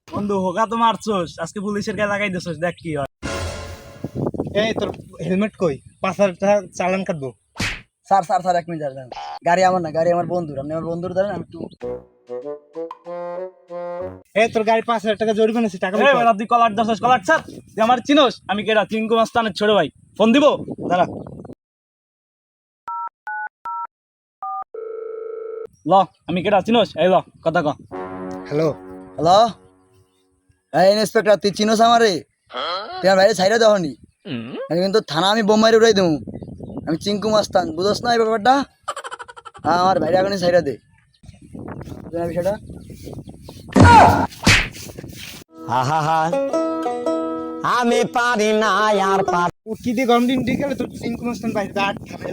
বন্ধু হোকা তো মারছস, আজকে পুলিশের গায়ে লাগাই দিছস, দেখ কি হয়। এই তোর হেলমেট কই? 5,000 টাকা চালান কাটবো। স্যার স্যার স্যার 1 মিনিট দাঁড়ান। গাড়ি আমার না, গাড়ি আমার বন্ধুর। আপনি আমার বন্ধুর ধরেন, আমি একটু এই তোর গাড়ি 5,000 টাকা জরিমানা আছে, টাকা এই বেটা, তুই কলার দছস, কলার ছাড়। তুই আমার চিনোস? আমি কেডা? চিঙ্কু মাস্তানের ছোট ভাই। ফোন দিব, দাঁড়া। ল, আমি কেডা চিনোস? এই ল, কথা ক। হ্যালো। হ্যালো, এই ইন্সপেক্টর, তুই চিনোস আমারে? তুই আমার বাইরে ছাইরা দেওনি, আমি কিন্তু থানা আমি বোম্বাই উড়াই দেবো। আমি চিঙ্কু মাস্তান, বুঝোস না এই ব্যাপারটা? হ্যাঁ, আমার বাইরে এখনই ছাইরা দে বুঝলি না বিষয়টা? আমি পারি না আর ও কি দিয়ে গরম দিন ঠিক গেলে তোর চিঙ্কু মাস্তান বাইরে আট খাবে।